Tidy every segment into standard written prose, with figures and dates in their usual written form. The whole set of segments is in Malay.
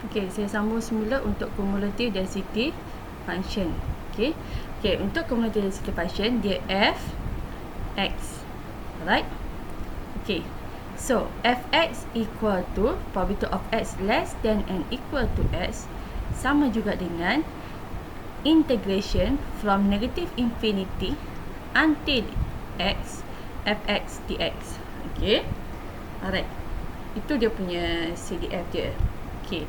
Okey, saya sambung semula untuk cumulative density function. Okey. Untuk cumulative density function dia f x. Alright? Okay, so fx equal to probability of x less than and equal to x sama juga dengan integration from negative infinity until x fx dx. Okay, alright, itu dia punya CDF dia. Okay,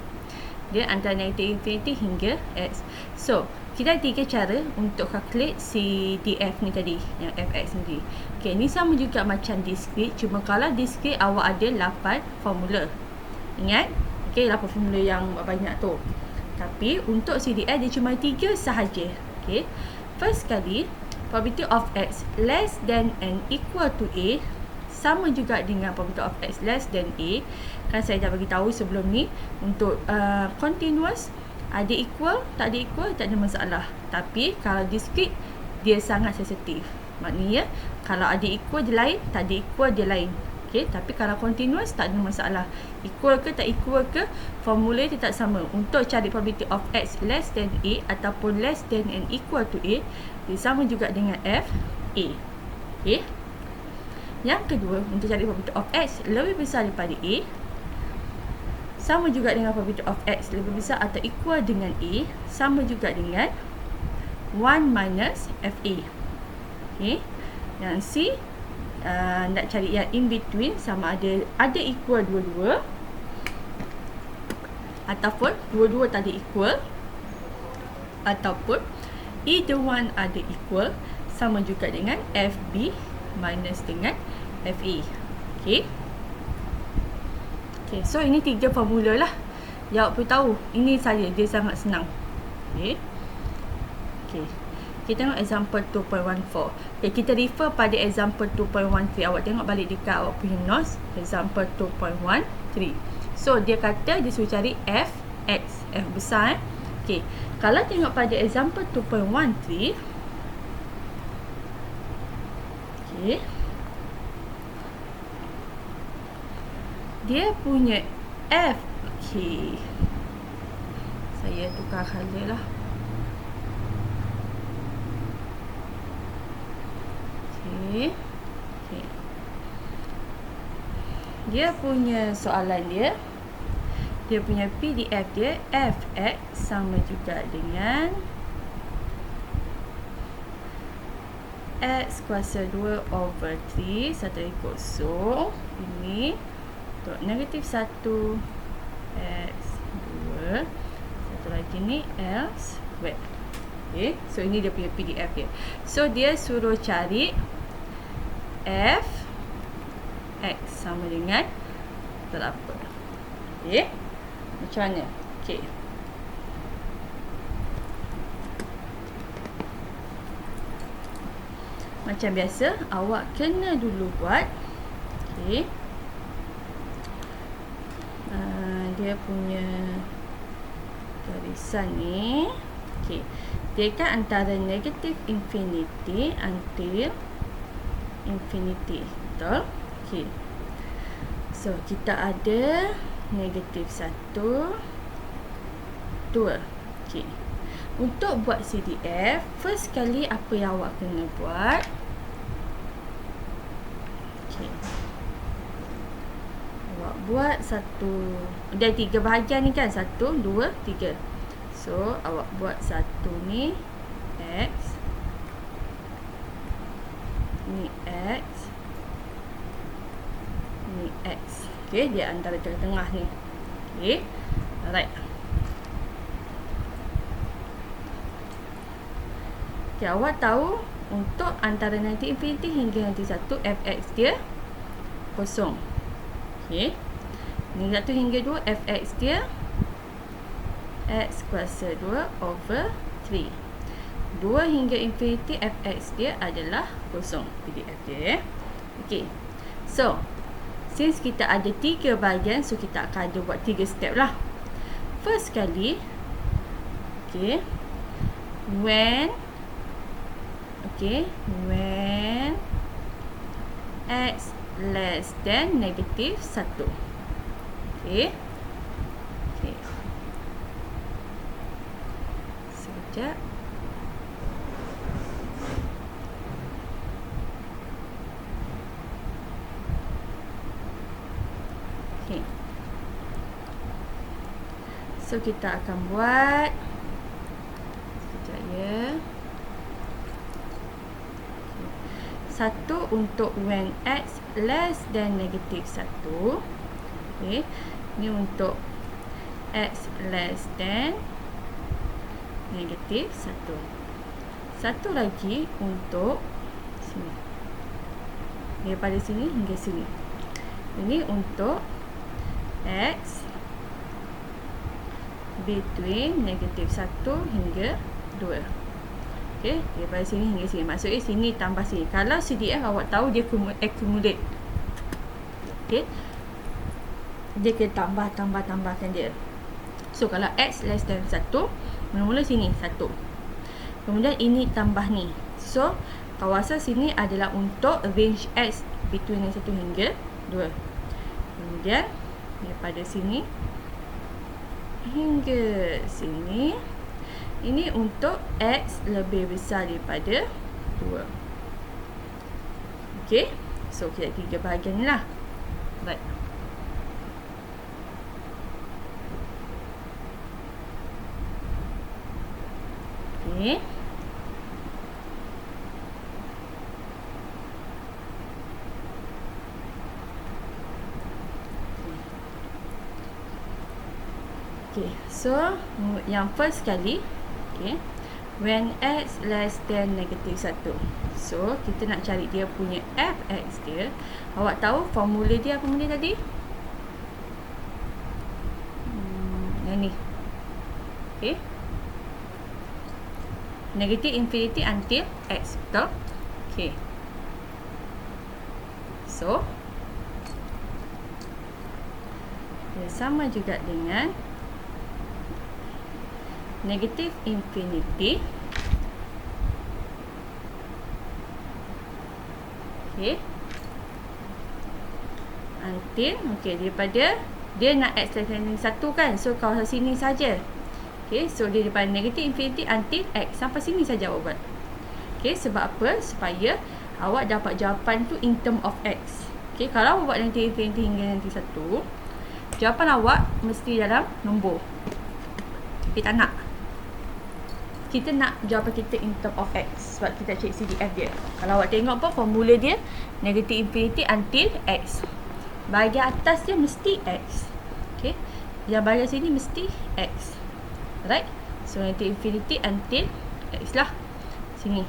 dia antara negative infinity hingga x. So kita ada 3 cara untuk calculate CDF ni tadi, yang fx ni. Okay, ni sama juga macam discrete, cuma kalau discrete awak ada 8 formula. Ingat? Okay, 8 formula yang banyak tu. Tapi untuk CDF dia cuma 3 sahaja. Okay, first kali probability of x less than and equal to a sama juga dengan probability of x less than a. Kan saya dah bagi tahu sebelum ni, untuk continuous ada equal, tak ada equal, tak ada masalah. Tapi kalau discrete dia sangat sensitif. Maknanya kalau ada equal dia lain, tak ada equal dia lain. Okey, tapi kalau continuous tak ada masalah. Equal ke tak equal ke, formula dia tak sama. Untuk cari probability of x less than a ataupun less than and equal to a, dia sama juga dengan f a. Okey. Yang kedua, untuk cari probability of x lebih besar daripada a, sama juga dengan probability of x lebih besar atau equal dengan a, sama juga dengan 1 minus fa. Okay. Yang c, nak cari yang in between, sama ada equal dua-dua ataupun dua-dua tak ada equal, ataupun either one ada equal, sama juga dengan fb minus dengan fa. Okay. Okay, so ini 3 formula lah. Jawab perlu tahu. Ini saja, dia sangat senang. Okay. Okay. Kita tengok example 2.14. Okay, kita refer pada example 2.13. Awak tengok balik dekat awak punya notes. Example 2.13. So, dia kata dia suruh cari f, x. F besar. Okay. Kalau tengok pada example 2.13. Okay. Dia punya f. Okay, saya tukar color lah. Okay. Okay. Dia punya soalan dia punya PDF dia, fx sama juga dengan x kuasa 2 over 3 satu kosong. Ini untuk negatif 1 x 2, satu lagi ni l square. Okay, so ini dia punya PDF dia. So dia suruh cari f x sama dengan berapa. Okay, macam mana? Okay, macam biasa awak kena dulu buat. Okay, dia punya garisan ni. Okay, dia kan antara negative infinity until infinity. Betul? Okay, so kita ada negatif 1, 2. Okay, untuk buat CDF, first kali apa yang awak kena buat? Okay, awak buat satu, ada 3 bahagian ni kan, 1, 2, 3. So awak buat satu ni x, ni x, ni x. Okay, dia antara tengah-tengah ni. Okay, alright. Okay, awak tahu untuk antara nanti infinity hingga nanti 1, fx dia kosong. Okay, ni 1 hingga 2, fx dia x kuasa 2 over 3. 2 hingga infinity, fx dia adalah kosong. PDF dia. Okay, so since kita ada 3 bahagian, so kita akan ada buat 3 step lah. First kali, okay, when x less than negative 1. Okay. Okay. Sekejap. Okay. So kita akan buat. Sekejap ya. Satu untuk when x less than negative 1. Okay. Ini untuk x less than negative 1. Satu lagi untuk sini. Daripada sini hingga sini. Ini untuk x between negative 1 hingga 2. Okay, daripada sini hingga sini. Maksudnya sini tambah sini. Kalau CDF awak tahu dia accumulate. Okay, dia kena tambahkan dia. So kalau x less than 1, mula-mula sini 1. Kemudian ini tambah ni. So kawasan sini adalah untuk range x between 1 hingga 2. Kemudian daripada sini hingga sini, ini untuk x lebih besar daripada 2. Okey. So kita 3 bahagian ni lah. Baik. Okey. Okay, so yang first kali, okay, when x less than negative 1. So kita nak cari dia punya fx dia. Awak tahu formula dia apa benda tadi? Yang ni. Okay, negative infinity until x, betul? Okay, so dia sama juga dengan negative infinity, okay, until, okay, daripada dia nak x less than 1 kan, so kawasan sini saja. Okay, so dia daripada negative infinity until x, sampai sini saja awak buat. Okay, sebab apa? Supaya awak dapat jawapan tu in term of x. Okay, kalau awak buat negative infinity hingga nanti 1, jawapan awak mesti dalam nombor. Kita nak jawapan kita in term of x, sebab kita cek CDF dia. Kalau awak tengok apa formula dia, negative infinity until x. Bahagian atas dia mesti x. Okay, yang bahagian sini mesti x. Right? So negative infinity until x lah. Sini.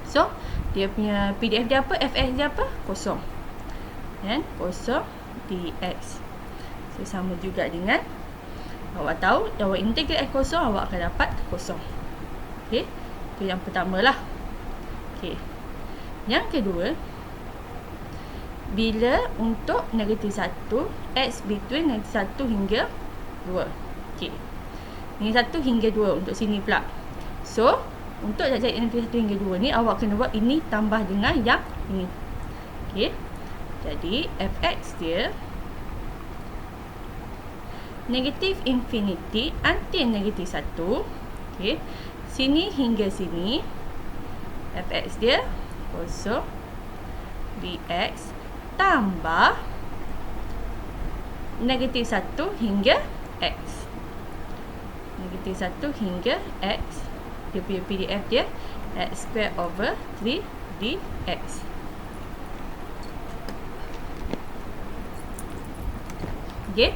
So dia punya PDF dia apa? fx dia apa? Kosong. Dan kosong dx. So sama juga dengan awak tahu, awak integrate x kosong, awak akan dapat kosong. Okay, itu yang pertama lah. Okay, yang kedua, bila untuk negatif 1, x between negatif 1 hingga 2. Okay, negatif 1 hingga 2 untuk sini pula. So untuk nak cari negatif 1 hingga 2 ni, awak kena buat ini tambah dengan yang ini. Okay, jadi fx dia negatif infinity until negatif 1. Okay, sini hingga sini, fx dia kosong dx tambah negatif 1 hingga x. Negatif 1 hingga x. Dia punya PDF dia x square over 3 dx. Okay,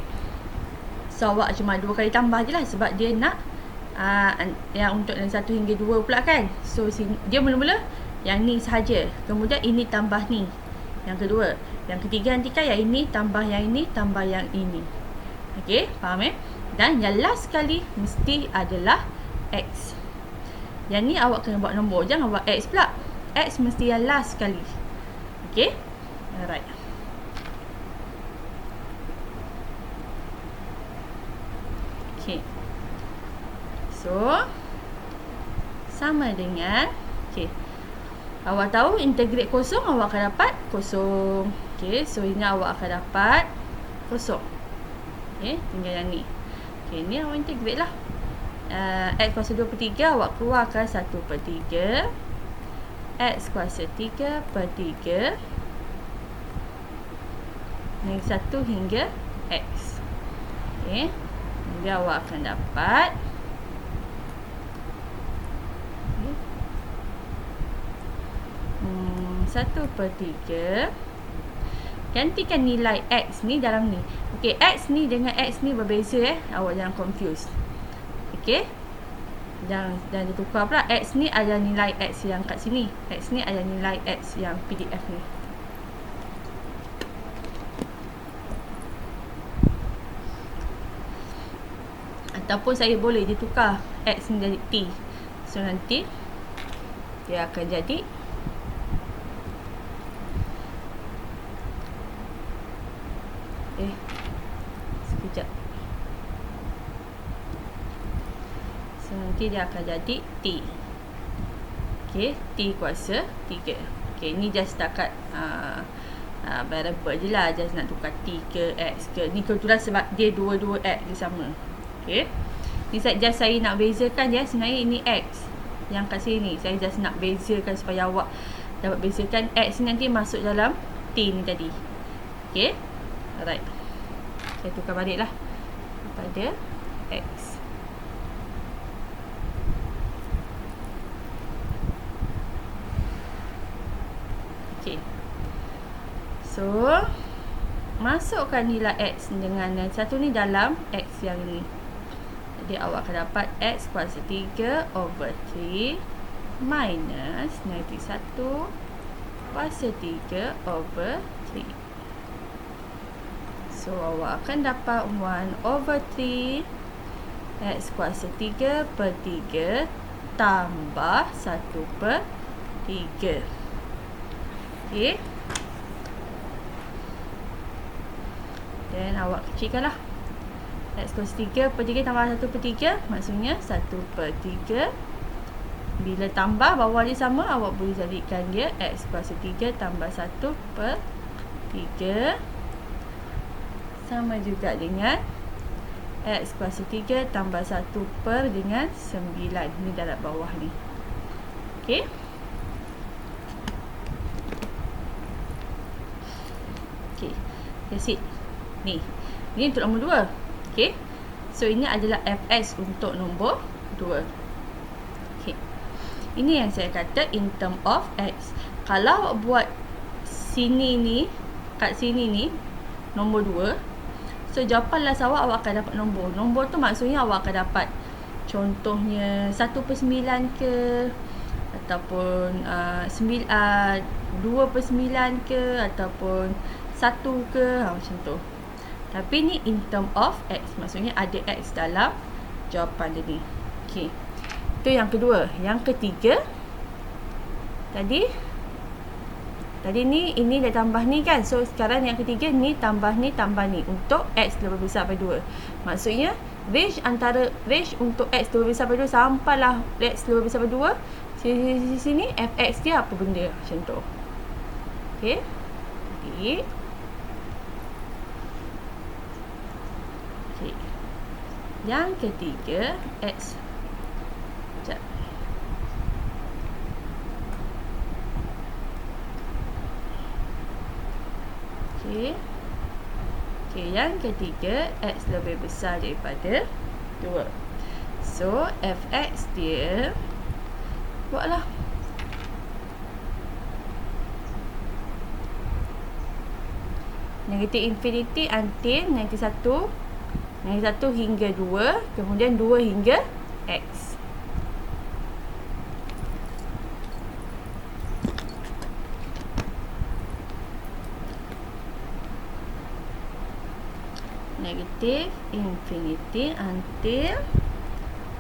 so awak cuma 2 kali tambah je lah, sebab dia nak yang untuk 1 hingga 2 pula kan. So dia mula-mula yang ni sahaja, kemudian ini tambah ni yang kedua, yang ketiga nanti kan yang ini tambah yang ini tambah yang ini. Okay, faham Dan yang last sekali mesti adalah x. Yang ni awak kena buat nombor, jangan buat x pula. X mesti yang last sekali. Okay, alright. Okay, so sama dengan, okay, awak tahu integrate kosong, awak akan dapat kosong. Okay, so ini awak akan dapat kosong. Okay, tinggal yang ni. Okay, ni awak integrate lah. X kuasa 2 per 3, awak keluarkan 1 per 3. X kuasa 3 per 3 -1 hingga X. Okay. Jadi awak akan dapat 1 per 3. Gantikan nilai X ni dalam ni. Okey, X ni dengan X ni berbeza Awak jangan confuse. Okey. Jangan ditukar pula. X ni ada nilai X yang kat sini. X ni ada nilai X yang PDF ni. Ataupun saya boleh ditukar X ni jadi T. So nanti dia akan jadi sekejap. So nanti dia akan jadi T. Okey, T kuasa 3. Okey, ni just setakat variable je lah. Just nak tukar T ke X ke. Ni kebetulan sebab dia dua-dua X dia sama. Okey. Ni saya nak bezakan je. Sebenarnya ini X yang kat sini. Saya just nak bezakan supaya awak dapat bezakan X ni nanti masuk dalam T ni tadi. Okey. Alright. Saya tukar balik lah pada X. Okey. So, masukkan nilai X dengan yang satu ni dalam X yang ni. Jadi awak akan dapat X kuasa 3 over 3 minus negatif 1 kuasa 3 over 3. So awak akan dapat 1 over 3 X kuasa 3 per 3 tambah 1 per 3. Okey. Dan awak kecilkan lah. X kuasa 3 per 3 tambah 1 per 3. Maksudnya 1 per 3. Bila tambah bawah dia sama, awak boleh jadikan dia X kuasa 3 tambah 1 per 3. Sama juga dengan X kuasa 3 tambah 1 per dengan 9. Ni dalam bawah ni. Okey. Okey. That's it. Ni untuk nombor 2. Okey. So ini adalah fx untuk nombor 2. Okey. Ini yang saya kata in term of x. Kalau awak buat sini ni, kat sini ni nombor 2. So jawapan last awak akan dapat nombor. Nombor tu maksudnya awak akan dapat contohnya 1 per 9 ke, ataupun 2 per 9 ke, ataupun 1 ke, macam tu. Tapi ni in term of x. Maksudnya ada x dalam jawapan dia ni. Okey. Itu yang kedua. Yang ketiga. Tadi ni, ini dah tambah ni kan. So sekarang yang ketiga ni tambah ni untuk x lebih besar daripada 2. Maksudnya range untuk x lebih besar daripada 2 sampailah x lebih besar daripada 2. Sini fx dia apa benda macam tu. Okey. Jadi yang ketiga x. Sekejap. Okey. Okey, yang ketiga x lebih besar daripada 2. So fx dia buatlah negatif infinity until negatif 1. Negatif 1 hingga 2. Kemudian 2 hingga x. Negatif infinity until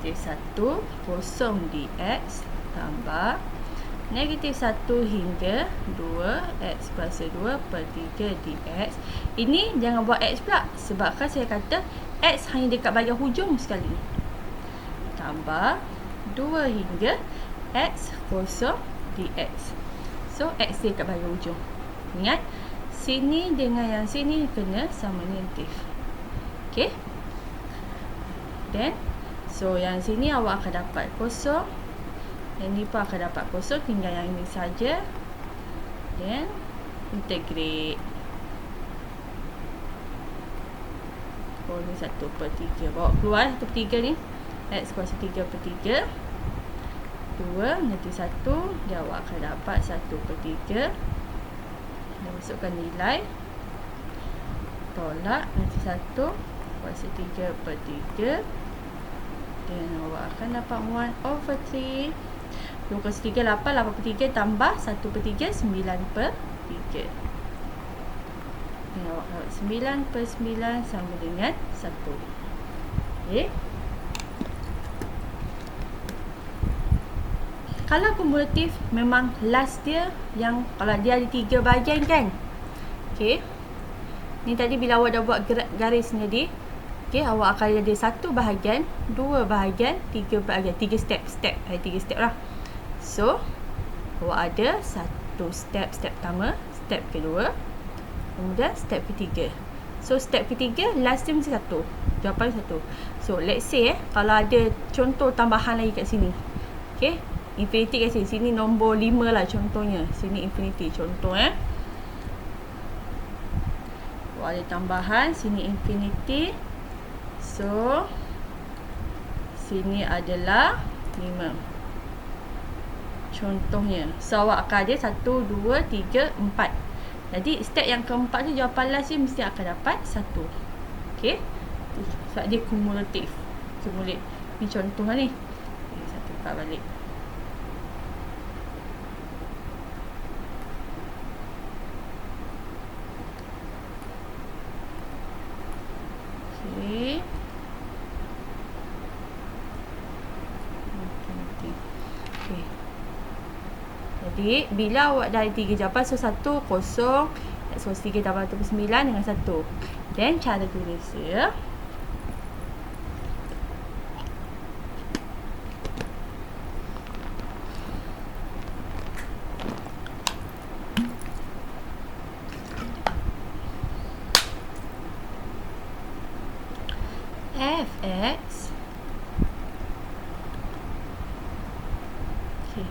negatif 1 kosong dx tambah negatif 1 hingga 2 x kuasa 2 per 3 dx. Ini jangan buat x pula, sebabkan saya kata x hanya dekat bahagian hujung sekali. Tambah 2 hingga x kosong dx. So x dia dekat bahagian hujung. Ingat, sini dengan yang sini kena sama negatif. Okey. Then So yang sini awak akan dapat kosong, yang ni pun akan dapat kosong, tinggal yang ini saja. Then integrate. Oh ni 1/3. Bawa keluar 1/3 ni. X kuasa 3/3. 2 nanti 1, dia awak akan dapat 1/3. Kita masukkan nilai. Tolak nanti 1 kuasa 3/3. Dan awak akan dapat 1/3. 2 kuasa 3, 8. 8/3 tambah 1/3, 9/3. Dan awak dapat 9/9 sama dengan 1. Okay. Kalau kumulatif memang last dia yang kalau dia ada 3 bahagian kan. Okay. Ni tadi bila awak dah buat garis ni tadi. Okay, awak akan ada 1 bahagian, 2 bahagian, 3 bahagian, 3 step. Ada 3 step lah. So, awak ada 1 step pertama, step kedua, kemudian step ketiga. So, step ketiga last dia mesti 1. Jawapan 1. So, let's say kalau ada contoh tambahan lagi kat sini. Okay, infinity kat sini. Sini nombor 5 lah contohnya. Sini infinity contoh Awak ada tambahan, sini infinity. So, sini adalah 5. Contohnya. So, awak akan ada 1, 2, 3, 4. Jadi, step yang keempat tu jawapan last dia mesti akan dapat 1. Okay. Sebab dia kumulatif. Ni contoh lah ni. Satu buka balik. Okay. Jadi, bila awak dah ada 3 jawapan, so 1, 0, X kuasa 3 tambah 1/9 dengan 1. Then, cara tulis dia. Fx. Okay.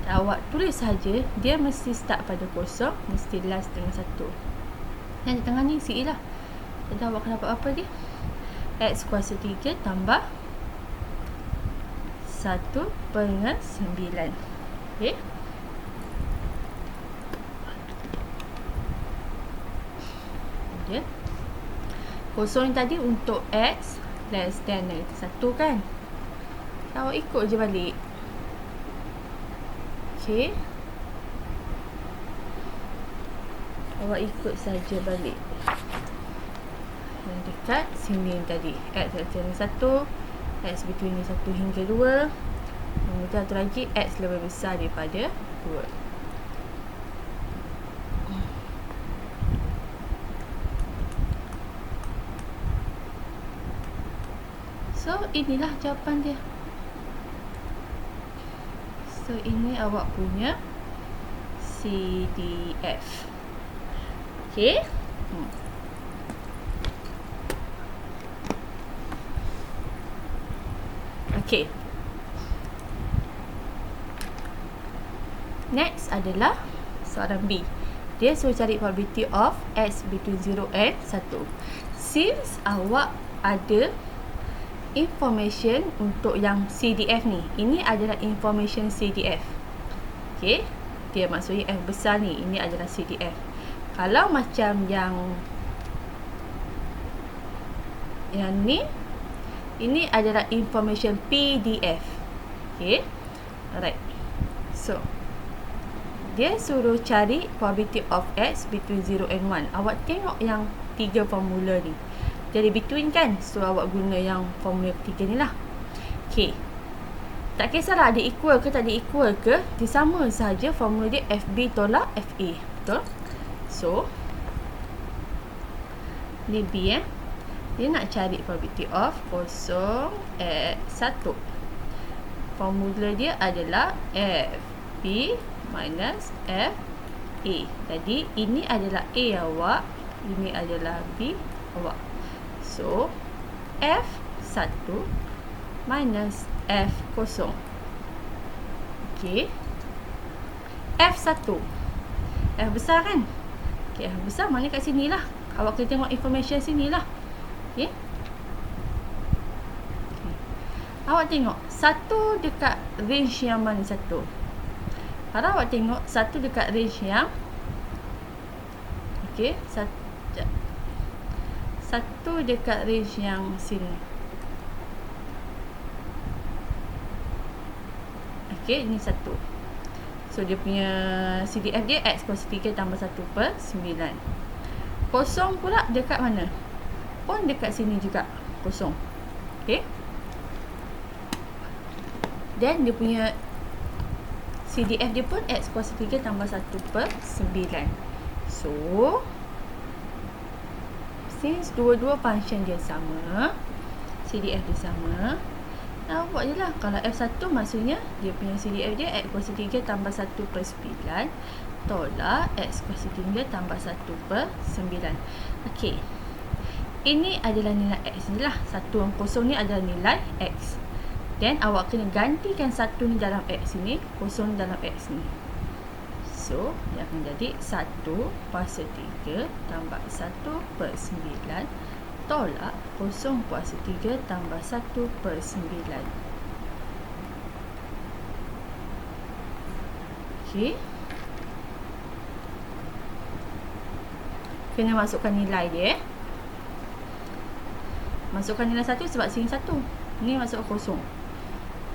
Awak tulis saja, dia mesti start pada 0, mesti last dengan 1. Yang di tengah ni isi lah. Jadi awak akan dapat apa dia? X kuasa 3 tambah 1/9. Okay. Kemudian 0 tadi untuk X less than negatif 1 kan. Awak ikut je balik. Okay. Awak ikut saja balik. Yang dekat sini tadi. X less than 1. X between 1 hingga 2. Kemudian satu lagi X lebih besar daripada 2. So, inilah jawapan dia. So, ini awak punya CDF. Okay. Okay. Next adalah soalan B. Dia suruh cari probability of X between 0 and 1. Since awak ada information untuk yang CDF ni. Ini adalah information CDF. Okay. Dia maksudnya F besar ni. Ini adalah CDF. Kalau macam yang ni. Ini adalah information PDF. Okay. Alright. So, dia suruh cari probability of X between 0 and 1. Awak tengok yang 3 formula ni. Jadi between kan. So awak guna yang formula ketiga ni lah. Okay. Tak kisahlah ada equal ke tak ada equal ke. Dia sama sahaja formula dia FB tolak FA. Betul? So. Ni B Dia nak cari probability of 0 X 1. Formula dia adalah FB minus FA. Jadi ini adalah A awak. Ini adalah B awak. So, F1 minus F0. Okey. F1. F besar kan? Okey, F besar mana kat sini lah. Awak kena tengok information sini lah. Okey. Awak tengok satu dekat range yang mana satu? Kalau awak tengok satu dekat range yang okey, satu dekat range yang sini. Okey, ini satu. So dia punya CDF dia X kuasa 3 tambah 1/9. Kosong pula dekat mana? Pun dekat sini juga kosong. Okey. Dan dia punya CDF dia pun X kuasa 3 tambah 1/9. So since dua-dua function dia sama, CDF dia sama, buat je lah. Kalau F1 maksudnya dia punya CDF dia X kuasa 3 tambah 1/9 tolak X kuasa 3 tambah 1/9. Okey. Ini adalah nilai X ni lah. 1 yang kosong ni adalah nilai X. Dan awak kena gantikan 1 ni dalam X ni, kosong dalam X ni. So, dia akan jadi 1 kuasa 3 tambah 1/9 tolak 0 kuasa 3 tambah 1/9. Okey. Kena masukkan nilai dia. Masukkan nilai 1 sebab sini 1. Ni masuk kosong.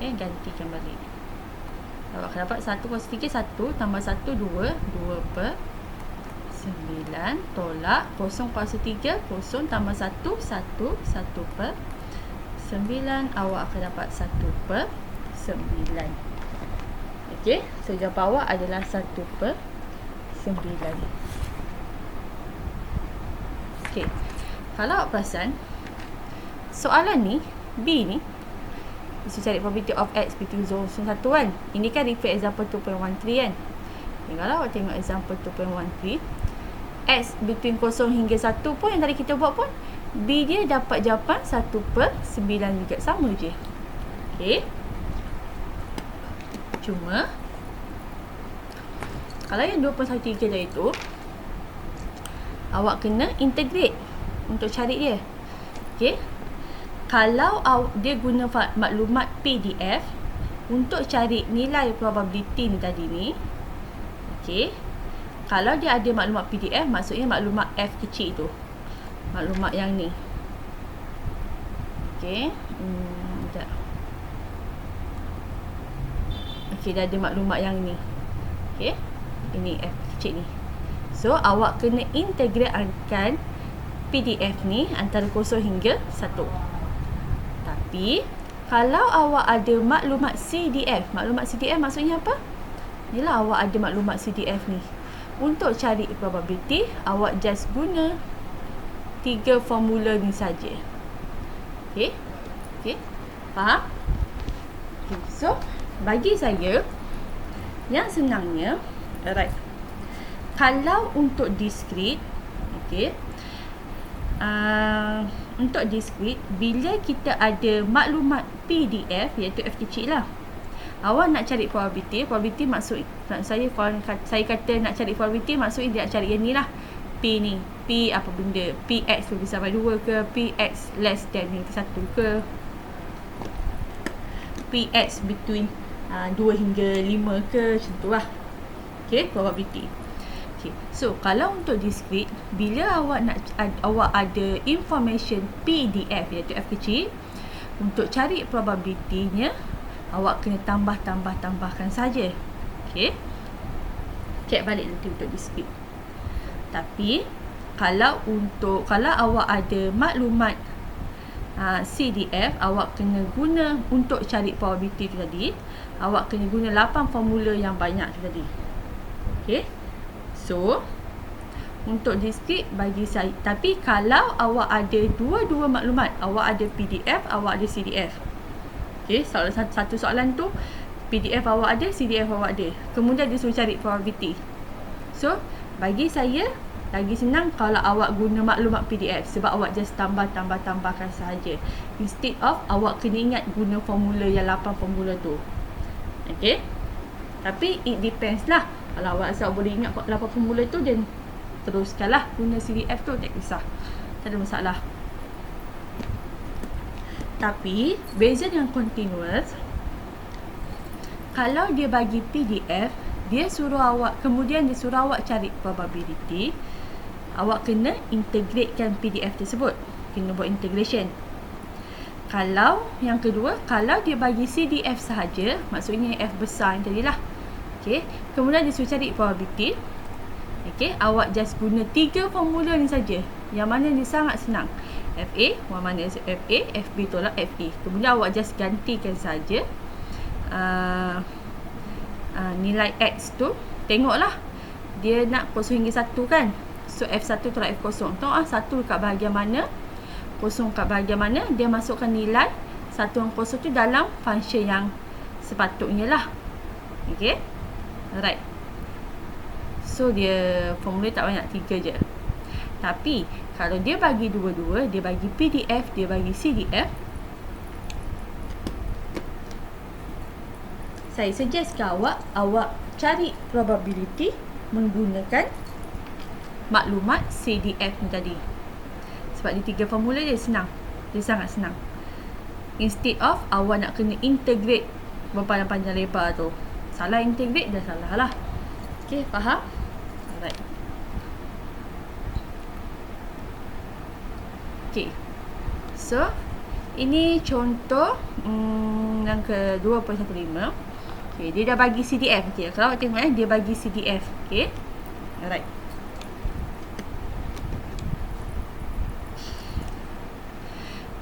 Gantikan balik. Awak akan dapat 1 kuasa 3, 1 tambah 1, 2. 2/9 tolak 0 kuasa 3, 0 tambah 1, 1. 1/9. Awak akan dapat 1/9. Okey, so jawapan awak adalah 1/9. Okey, kalau awak perasan soalan ni, B ni mesti cari probability of X between 0 dan 1 kan. Ini kan refer example 2.13 kan. Kalau awak tengok example 2.13, X between 0 hingga 1 pun yang tadi kita buat pun, B dia dapat jawapan 1/9 juga. Sama je. Okey. Cuma kalau yang 2.13 tadi tu, awak kena integrate untuk cari dia. Okey. Kalau dia guna maklumat PDF untuk cari nilai probability ni tadi ni. Okey. Kalau dia ada maklumat PDF, maksudnya maklumat F kecil tu. Maklumat yang ni. Okey. Sekejap. Okey, dah ada maklumat yang ni. Okey. Ini F kecil ni. So, awak kena integratekan PDF ni antara 0 hingga 1. Tapi, kalau awak ada maklumat CDF. Maklumat CDF maksudnya apa? Yalah, awak ada maklumat CDF ni. Untuk cari probability, awak just guna 3 formula ni saja. Okey? Okey? Faham? Okay. So, bagi saya, yang senangnya, alright. Kalau untuk discrete, okey, untuk discrete, bila kita ada maklumat PDF, iaitu F kecil lah, awak nak cari probability. Probability maksud saya, kalau saya kata nak cari probability, maksudnya dia nak cari yang ni lah. P ni, P apa benda, PX lebih sampai 2 ke, PX less than 1 ke, PX between 2 hingga 5 ke, macam tu lah. Okay, probability. Okay, so kalau untuk discrete, bila awak ada information PDF, iaitu F kecil, untuk cari probability-nya, awak kena tambahkan saja. Okay, check balik nanti untuk discrete. Tapi kalau awak ada maklumat CDF, awak kena guna untuk cari probability tu tadi, awak kena guna 8 formula yang banyak tu tadi. Okay, so untuk discrete bagi saya, tapi kalau awak ada dua-dua maklumat, awak ada PDF, awak ada CDF. Okay, satu soalan tu PDF awak ada, CDF awak ada, kemudian dia suruh cari probability. So bagi saya, Lagi senang kalau awak guna maklumat PDF sebab awak just tambahkan sahaja. Instead of awak kena ingat guna formula yang 8 formula tu. Okay. Tapi it depends lah. Kalau awak rasa boleh ingat 8 formula tu, dan teruskanlah guna CDF tu, tak kisah. Tak ada masalah. Tapi beza dengan continuous, kalau dia bagi PDF, dia suruh awak, kemudian dia suruh awak cari probability, awak kena integratekan PDF tersebut. Kena buat integration. Kalau yang kedua, kalau dia bagi CDF sahaja, maksudnya F besar yang tadi lah. Okay. Kemudian dia suruh cari probability. Okay. Awak just guna 3 formula ni saja. Yang mana dia sangat senang. FA, mana FA, FB tolak FE. Kemudian awak just gantikan saja nilai X tu. Tengoklah dia nak 0 hingga 1 kan. So F1 tolak F0. Tengok 1 kat bahagian mana, 0 kat bahagian mana. Dia masukkan nilai 1 dan 0 tu dalam function yang sepatutnya lah. Okay. Alright. So dia formula tak banyak, 3 je. Tapi kalau dia bagi dua-dua, dia bagi PDF, dia bagi CDF, saya suggest ke awak cari probability menggunakan maklumat CDF ni tadi. Sebab dia 3 formula dia senang. Dia sangat senang. Instead of awak nak kena integrate berpanjang-panjang lebar tu. Salah integrate dah salah lah. Okay, faham? Alright. Okay. So, ini contoh yang ke 2.15. Okay, dia dah bagi CDF. Okay, kalau awak tengok dia bagi CDF. Okay. Alright.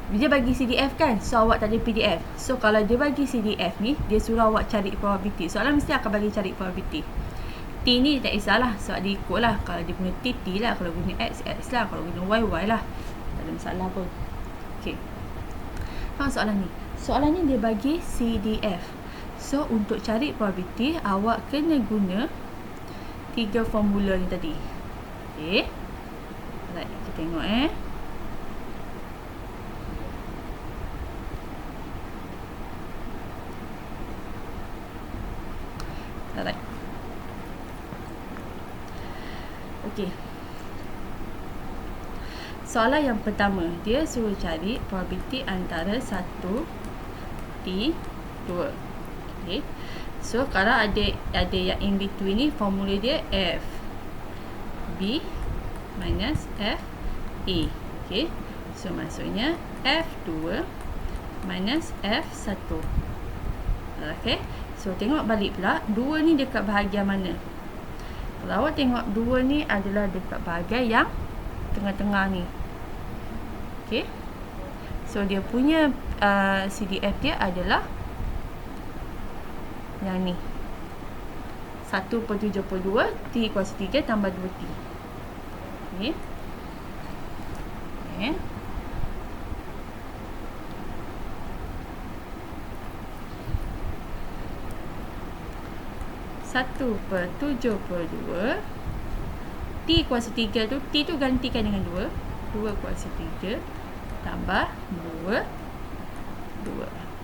Dia bagi CDF kan, so awak tak ada PDF. So kalau dia bagi CDF ni, dia suruh awak cari probability. Soalan mesti akan bagi cari probability. T ni tak kisahlah, sebab dia ikut lah. Kalau dia guna T, T lah. Kalau guna X, X lah. Kalau guna Y, Y lah. Tak ada masalah pun. Okay. Faham soalan ni? Soalan ni dia bagi CDF. So untuk cari probability, awak kena guna 3 formula ni tadi. Okay. Alright, kita tengok Alright. Okey. Soalan yang pertama, dia suruh cari probability antara 1 T 2. Okey. So kalau ada yang in between ni, formula dia F B minus F A. Okey. So maksudnya F2 minus F1. Okey. So tengok balik pula, 2 ni dekat bahagian mana? Kalau awak tengok 2 ni adalah dekat bahagian yang tengah-tengah ni. Okay. So dia punya CDF dia adalah yang ni, 1/72 T kuasa 3 tambah 2T. Okay. Okay. 1/72 T kuasa 3 tu, T tu gantikan dengan 2 kuasa 3 tambah 2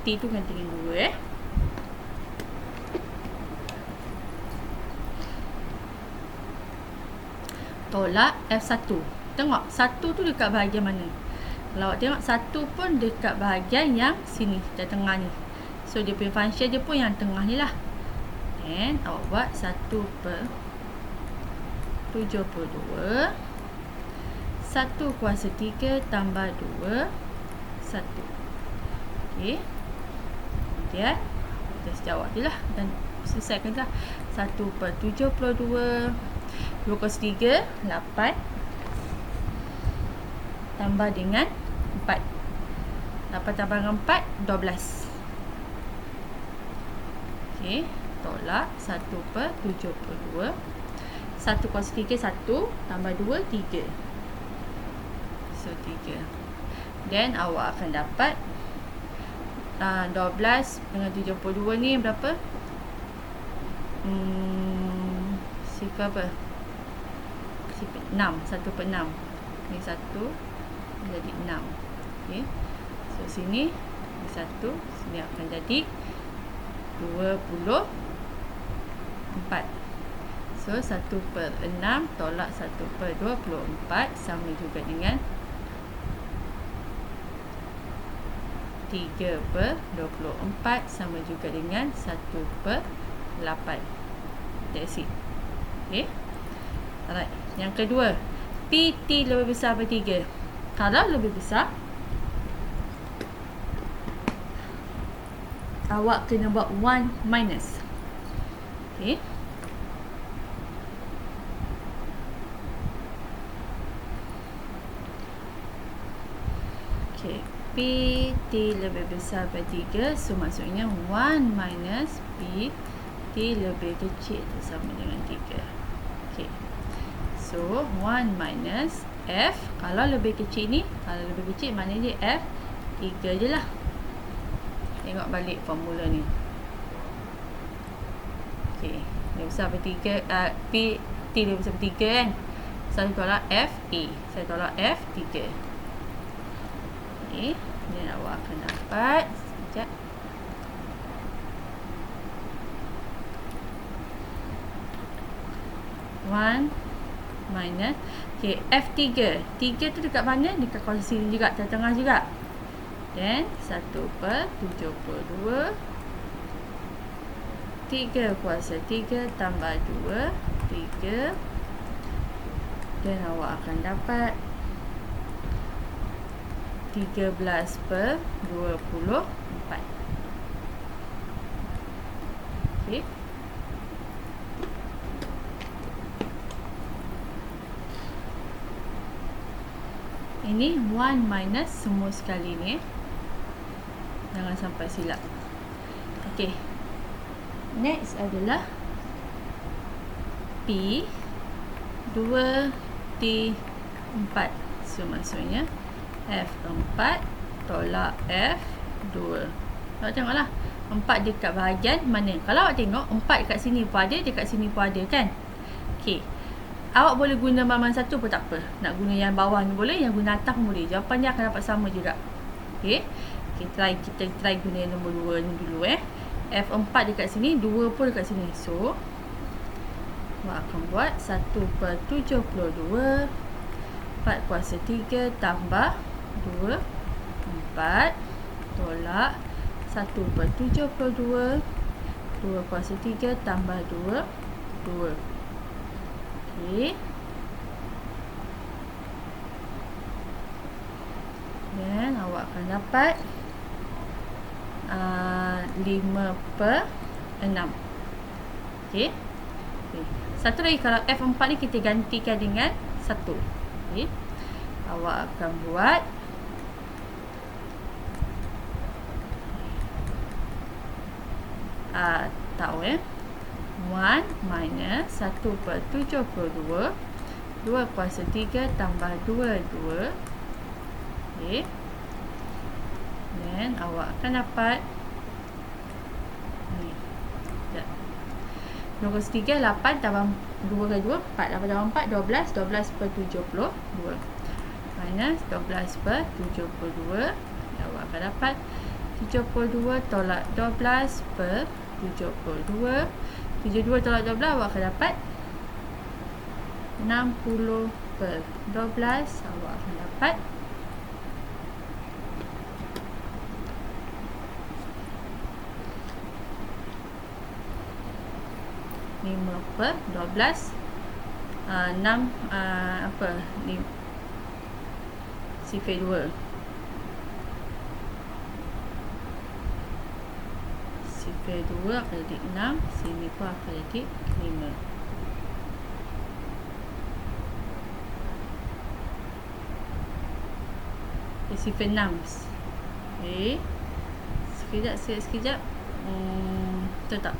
T tu ganti dengan 2 tolak F1. Tengok 1 tu dekat bahagian mana. Kalau awak tengok 1 pun dekat bahagian yang sini, di tengah ni. So dia punya function dia pun yang tengah ni lah. And awak buat 1/72 1 kuasa 3 tambah 2 1. Okay. Kemudian just jawab je lah dan selesaikan lah. 1/72 2 kuasa 3 8 tambah dengan 4. 8 tambah dengan 4 12. Okay. Tolak 1/72 1 kuasa 3 1 tambah 2 3. So 3. Then awak akan dapat 12 dengan 72 ni berapa? Sifar apa? sifar 6, 1/6. Ni 1 jadi 6. Okey. So sini 1, sini akan jadi 24. So 1/6 tolak 1/24 sama juga dengan 3/24 sama juga dengan 1/8. That's it. Okay. Alright. Yang kedua, PT lebih besar daripada 3. Kalau lebih besar, awak kena buat 1 minus. Okay. Okay. PT lebih besar daripada 3. So maksudnya 1 minus PT lebih kecil tu sama dengan 3. Okay. So 1 minus F. Kalau lebih kecil ni, kalau lebih kecil maknanya dia F 3 je lah. Tengok balik formula ni. Okay. Lebih besar daripada 3. PT lebih besar daripada 3 kan. Saya tolak F A. Saya tolak F 3. Okay. Dan awak akan dapat sekejap. One minus. Okay, F3. 3 tu dekat mana? Dekat kawasan sini juga, tengah-tengah juga. Dan 1/72. 3 kuasa 3 tambah 2. 3. Dan awak akan dapat 13/24. Okay. Ini 1 minus semua sekali ni. Jangan sampai silap. Okay. Next adalah P 2T4. So maksudnya F4 tolak F2. Awak tengoklah. 4 dekat bahagian mana? Kalau awak tengok 4 dekat sini pun ada, dekat sini pun ada kan? Okay. Awak boleh guna mana satu pun tak apa. Nak guna yang bawah ni boleh, yang guna atas pun boleh. Jawapan dia akan dapat sama juga. Okay. Kita try guna yang nombor 2 ni dulu F4 dekat sini, 2 pun dekat sini. So, awak akan buat 1/72. 4 kuasa 3 tambah 2. 4 tolak 1/72. 2 kuasa 3 tambah 2. 2. Okay. Dan awak akan dapat 5/6. Okay. Satu lagi, kalau F4 ni kita gantikan dengan 1. Okay. Awak akan buat tahu 1 minus 1/72. 2 kuasa 3 tambah 2. 2. Okay. Dan awak akan dapat 2 kuasa 3, 8 tambah 2 kali 2, 4. 8 tambah 4, 12. 12/72. Minus 12/72. Awak akan dapat 72 tolak 12/72. 72 tolak 12, awak akan dapat 60/12. Awak akan dapat 5/12. 6 apa ni, sifar 2. Sifar 2 akan jadi 6. Sini pun akan jadi 5. Sifar 6. Okay. Sekejap. Betul tak?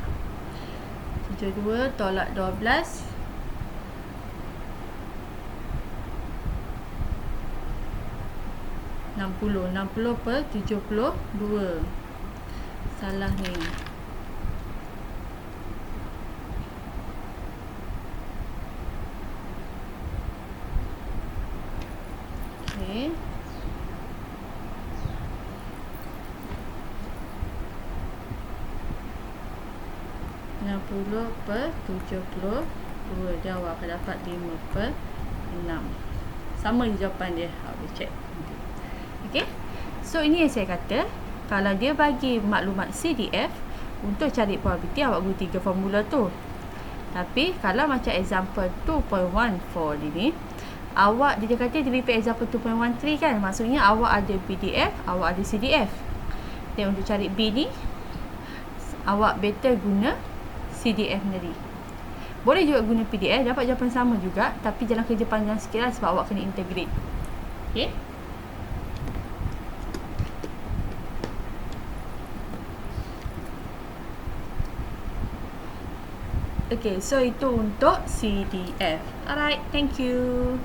72 tolak 12. 60/72. Salah ni. Okey. 60/72, dia awak akan dapat 5/6. Sama je jawapan dia. Awak boleh check. Okey. So ini yang saya kata, kalau dia bagi maklumat CDF, untuk cari probability awak guna 3 formula tu. Tapi kalau macam example 2.14 ini, awak dia kata dia repeat example 2.13 kan, maksudnya awak ada PDF, awak ada CDF. Dan untuk cari B ni, awak better guna CDF tadi. Boleh juga guna PDF, dapat jawapan sama juga, tapi jalan kerja panjang sikit lah sebab awak kena integrate. Okay. Okay, so itu untuk CDF. Alright, thank you.